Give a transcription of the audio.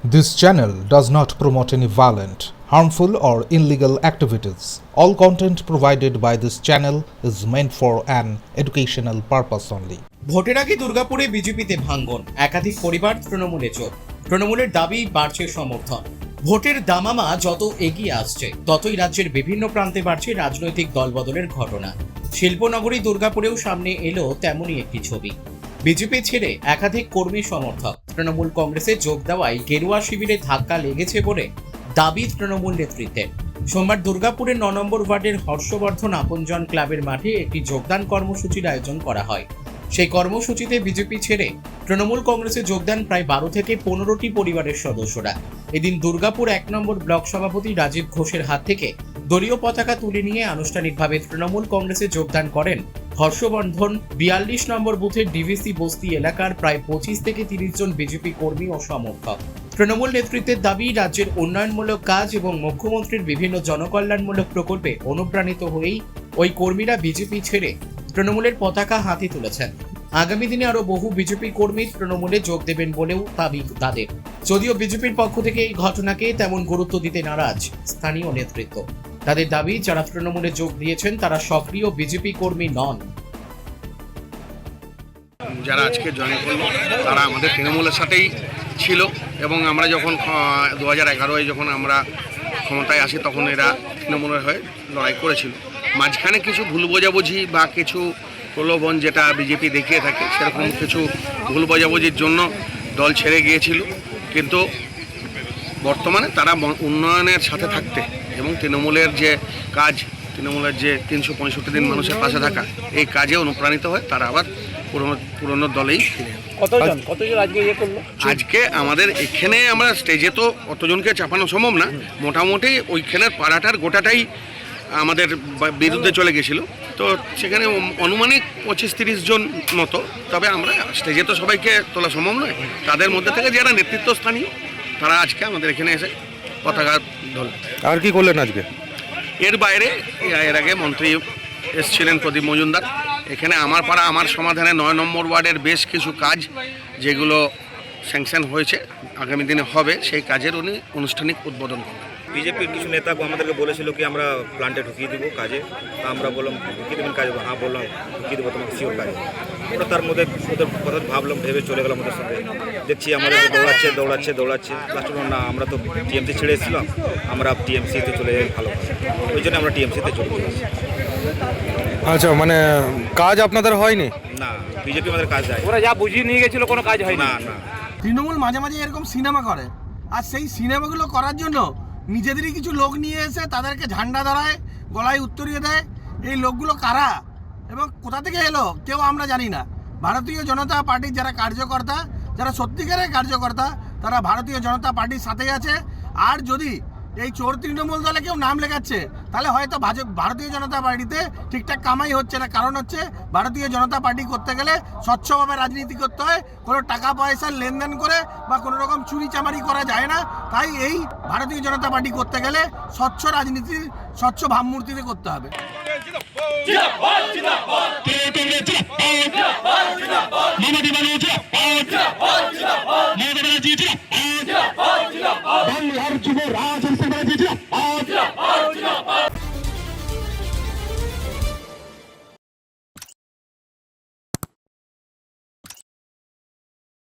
This channel does not promote any violent, harmful, or illegal activities. All content provided by this channel is meant for an educational purpose only. ভোটের আগে দুর্গাপুরে বিজেপিতে ভাঙন, একাধিক পরিবার তৃণমূলে যোগ। তৃণমূলের দাবি বাড়ছে সমর্থন। ভোটের দামামা যত এগিয়ে আসছে ততই রাজ্যের বিভিন্ন প্রান্তে বাড়ছে রাজনৈতিক দলবদলের ঘটনা। শিল্পনগরী দুর্গাপুরেও সামনে এলো তেমনই একটি ছবি। বিজেপি ছেড়ে একাধিক কর্মী সমর্থক তৃণমূল কংগ্রেসে যোগ দেওয়ায় গেরুয়া শিবিরে ধাক্কা লেগেছে বলে দাবি তৃণমূল নেতৃত্বের। সোমবার দুর্গাপুরের ৯ নম্বর ওয়ার্ডের হর্ষবর্ধন আপনজন ক্লাবের মাঠে একটি যোগদান কর্মসূচির আয়োজন করা হয়। সেই কর্মসূচিতে বিজেপি ছেড়ে তৃণমূল কংগ্রেসে যোগদান প্রায় ১২ থেকে ১৫টি পরিবারের সদস্যরা। এদিন দুর্গাপুর ১ নম্বর ব্লক সভাপতি রাজীব ঘোষের হাত থেকে দলীয় পতাকা তুলে নিয়ে আনুষ্ঠানিকভাবে তৃণমূল কংগ্রেসে যোগদান করেন হর্ষবর্ধন ৪২ নম্বর বুথের ডিভিসি বস্তি এলাকার প্রায় ২৫ থেকে ৩০ জন বিজেপি কর্মী ও সমর্থক। তৃণমূল নেতৃত্বের দাবি, রাজ্যের উন্নয়নমূলক কাজ এবং মুখ্যমন্ত্রীর বিভিন্ন জনকল্যাণমূলক প্রকল্পে অনুপ্রাণিত হয়েই ওই কর্মীরা বিজেপি ছেড়ে তৃণমূলের পতাকা হাতে তুলেছেন। আগামী দিনে আরো বহু বিজেপি কর্মী তৃণমূলে যোগ দেবেন বলেও দাবি তাদের। যদিও বিজেপির পক্ষ থেকে এই ঘটনাকে তেমন গুরুত্ব দিতে নারাজ স্থানীয় নেতৃত্ব। তাদের দাবি, যারা তৃণমূলে যোগ দিয়েছেন তারা সক্রিয় বিজেপি কর্মী নন। যারা আজকে জয়েন করলো তারা আমাদের তৃণমূলের সাথেই ছিল এবং আমরা যখন ২০১১-এ যখন আমরা ক্ষমতায় আসি তখন এরা তৃণমূলের হয়ে লড়াই করেছিল। মাঝখানে কিছু ভুল বোঝাবুঝি বা কিছু প্রলোভন যেটা বিজেপি দেখিয়ে থাকে, সেরকম কিছু ভুল বোঝাবুঝির জন্য দল ছেড়ে গিয়েছিল। কিন্তু বর্তমানে তারা উন্নয়নের সাথে থাকতে এবং তৃণমূলের যে কাজ, তৃণমূলের যে ৩৬৫ দিন মানুষের পাশে থাকা, এই কাজে অনুপ্রাণিত হয় তারা আবার পুরনো দলেই ফিরে। কতজন আজকে ইয়ে করলো? আজকে আমাদের এখানে আমরা স্টেজে তো অতজনকে চাপানো সম্ভব না, মোটামুটি ওইখানের পাড়াটার গোটাটাই আমাদের বিরুদ্ধে চলে গেছিল। তো সেখানে অনুমানিক ২৫-৩০ জন মতো। তবে আমরা স্টেজে তো সবাইকে তোলা সম্ভব নয়, তাদের মধ্যে থেকে যারা নেতৃত্বস্থানীয় তারা আজকে আমাদের এখানে এসে পতাকা ধরল। আর কি করলেন আজকে? এর বাইরে এর আগে মন্ত্রী এসেছিলেন প্রদীপ মজুমদার। এখানে আমার পাড়া আমার সমাধানে ৯ নম্বর ওয়ার্ডের বেশ কিছু কাজ যেগুলো স্যাংশন হয়েছে, আগামী দিনে হবে, সেই কাজের উনি আনুষ্ঠানিক উদ্বোধন করবেন। বিজেপির কিছু নেতা আমাদেরকে বলেছিল কি আমরা প্ল্যান্টে ঢুকিয়ে দেবো কাজে। তা আমরা বললাম ঢুকিয়ে দেবেন কাজে? হ্যাঁ বললাম ঢুকিয়ে দেবো তোমাকে শিওর কাজে। ওটা তার মধ্যে ওদের কথা ভাবলাম, ভেবে চলে গেলাম ওদের সাথে। দেখছি আমাদের দৌড়াচ্ছে লাস্ট না, আমরা তো টিএমসি ছেড়ে এসেছিলাম, আমরা টিএমসিতে চলে যাই ভালো, ওই জন্য আমরা টিএমসিতে চলে গেছি। আচ্ছা, মানে কাজ আপনাদের হয়নি? না, বিজেপি আমাদের কাজ দেয়। ওরা যা বুঝিয়ে নিয়ে গেছিল কোনো কাজ হয় না। তৃণমূল মাঝে মাঝে এরকম সিনেমা করে, আর সেই সিনেমাগুলো করার জন্য নিজেদেরই কিছু লোক নিয়ে এসে তাদেরকে ঝান্ডা ধরায়, গলায় উত্তরিয়ে দেয়। এই লোকগুলো কারা এবং কোথা থেকে এলো কেউ আমরা জানি না। ভারতীয় জনতা পার্টির যারা কার্যকর্তা, যারা সত্যিকারের কার্যকর্তা, তারা ভারতীয় জনতা পার্টির সাথেই আছে। আর যদি এই চোর তৃণমূল দলে কেউ নাম লেখাচ্ছে, তাহলে হয়তো ভারতীয় জনতা পার্টিতে ঠিকঠাক কামাই হচ্ছে না। কারণ হচ্ছে ভারতীয় জনতা পার্টি করতে গেলে স্বচ্ছভাবে রাজনীতি করতে হয়, কোনো টাকা পয়সার লেনদেন করে বা কোনো রকম চুরি চামারি করা যায় না। তাই এই ভারতীয় জনতা পার্টি করতে গেলে স্বচ্ছ রাজনীতি, স্বচ্ছ ভাবমূর্তিতে করতে হবে।